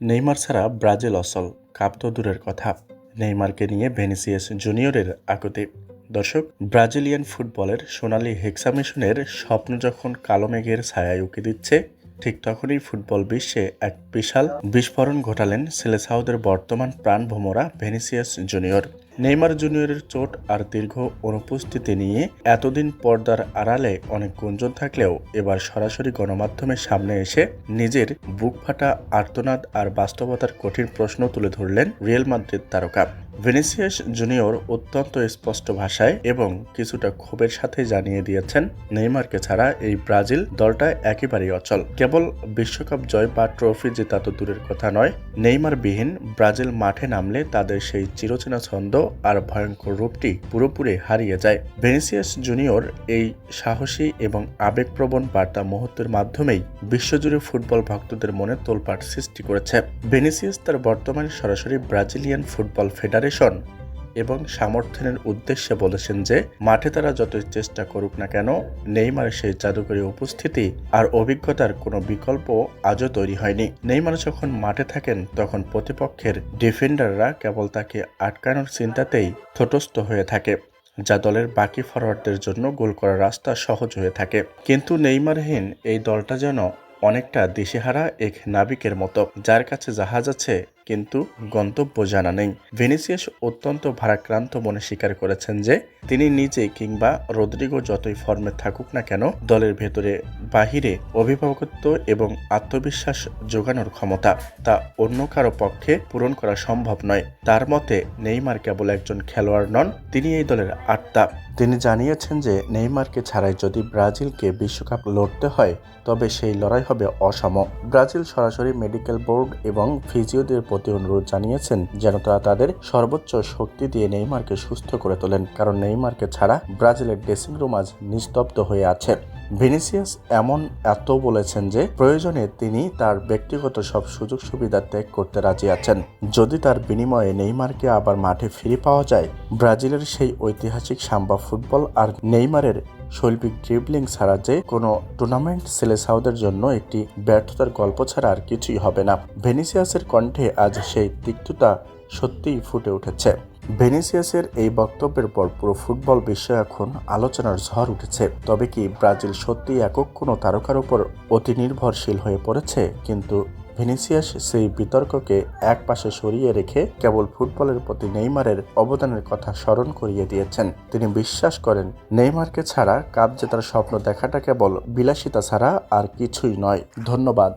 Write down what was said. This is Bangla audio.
নেইমার ছাড়া ব্রাজিল অচল, কাপ তো দূরের কথা। নেইমারকে নিয়ে ভিনিসিয়াস জুনিয়রের আকুতি। দর্শক, ব্রাজিলিয়ান ফুটবলের সোনালি হেক্সামিশনের স্বপ্ন যখন কালো মেঘের ছায়ায় উঁকি দিচ্ছে, ঠিক তখনই ফুটবল বিশ্বে এক বিশাল বিস্ফোরণ ঘটালেন সিলেসাওদের বর্তমান প্রাণভোমরা ভিনিসিয়াস জুনিয়র। নেইমার জুনিয়রের চোট আর দীর্ঘ অনুপস্থিতি নিয়ে এতদিন পর্দার আড়ালে অনেক গুঞ্জন থাকলেও এবার সরাসরি গণমাধ্যমের সামনে এসে নিজের বুকফাটা আর্তনাদ আর বাস্তবতার কঠিন প্রশ্ন তুলে ধরলেন রিয়াল মাদ্রিদ তারকা। ভিনিসিয়াস জুনিয়র অত্যন্ত স্পষ্ট ভাষায় এবং কিছুটা ক্ষোভের সাথে জানিয়ে দিয়েছেন, নেইমারকে ছাড়া এই ব্রাজিল দলটা একেবারেই অচল। কেবল বিশ্বকাপ জয় বা ট্রফি জেতা তো দূরের কথা নয়, নেইমারবিহীন ব্রাজিল মাঠে নামলে তাদের সেই চিরচেনা ছন্দ আর ভয়ঙ্কর রূপটি পুরোপুরি হারিয়ে যায়। ভিনিসিয়াস জুনিয়র এই সাহসী এবং আবেগপ্রবণ বার্তা মুহূর্তের মাধ্যমেই বিশ্বজুড়ে ফুটবল ভক্তদের মনে তোলপাড় সৃষ্টি করেছে। ভিনিসিয়াস তার বর্তমানে সরাসরি ব্রাজিলিয়ান ফুটবল ফেডারেশন এবং সমর্থনের উদ্দেশ্যে বলেছেন যে মাঠে তারা যতই চেষ্টা করুক না কেন, নেইমারের সেই জাদুকরী উপস্থিতি আর অভিজ্ঞতার কোনো বিকল্প আজও তৈরি হয়নি। নেইমার যখন মাঠে থাকেন তখন প্রতিপক্ষের ডিফেন্ডাররা কেবল তাকে আটকানোর চিন্তাতেই তটস্থ হয়ে থাকে, যা দলের বাকি ফরওয়ার্ডদের জন্য গোল করার রাস্তা সহজ হয়ে থাকে। কিন্তু নেইমারহীন এই দলটা যেন অনেকটা দিশেহারা এক নাবিকের মতো, যার কাছে জাহাজ আছে কিন্তু গন্তব্য জানা নেই। ভিনিসিয়াস অত্যন্ত ভারাক্রান্ত মনে স্বীকার করেছেন যে তিনি নিজে কিংবা রদ্রিগো যতই ফর্মে থাকুক না কেন, দলের ভেতরে বাহিরে অভিভাবকত্ব এবং আত্মবিশ্বাস যোগানোর ক্ষমতা তা অন্য কারো পক্ষে পূরণ করা সম্ভব নয়। তার মতে নেইমার কেবল একজন খেলোয়াড় নন, তিনি এই দলের আত্মা। তিনি জানিয়েছেন যে নেইমারকে ছাড়াই যদি ব্রাজিলকে বিশ্বকাপ লড়তে হয় তবে সেই লড়াই হবে অসম। ব্রাজিল সরাসরি মেডিকেল বোর্ড এবং ফিজিওদের প্রতি অনুরোধ জানিয়েছেন যেন তারা তাদের সর্বোচ্চ শক্তি দিয়ে নেইমারকে সুস্থ করে তোলেন, কারণ নেইমারকে ছাড়া ব্রাজিলের ড্রেসিং রুম আজ নিস্তব্ধ হয়ে আছে। ভিনিসিয়াস এত বলেছেন যে প্রয়োজনে তিনি তার ব্যক্তিগত সব সুযোগ সুবিধা ত্যাগ করতে রাজি আছেন যদি তার বিনিময়ে নেইমারকে আবার মাঠে ফিরে পাওয়া যায়। ব্রাজিলের সেই ঐতিহাসিক সাম্বা ফুটবল আর নেইমারের শৈল্পিক ড্রিবলিং ছাড়া যে কোনো টুর্নামেন্ট সিলেসাওদের জন্য একটি ব্যর্থতার গল্প ছাড়া আর কিছুই হবে না। ভিনিসিয়াসের কণ্ঠে আজ সেই তিক্ততা সত্যিই ফুটে উঠেছে। ভিনিসিয়াসের এই বক্তব্যের পর পুরো ফুটবল বিশ্ব এখন আলোচনার ঝড় উঠেছে। তবে কি ব্রাজিল সত্যি একক কোনো তারকার উপর অতি নির্ভরশীল হয়ে পড়েছে? কিন্তু ভিনিসিয়াস সেই বিতর্ককে এক পাশে সরিয়ে রেখে কেবল ফুটবলের প্রতি নেইমারের অবদানের কথা স্মরণ করিয়ে দিয়েছেন। তিনি বিশ্বাস করেন নেইমারকে ছাড়া কাপ জেতার স্বপ্ন দেখাটা কেবল বিলাসিতা ছাড়া আর কিছুই নয়। ধন্যবাদ।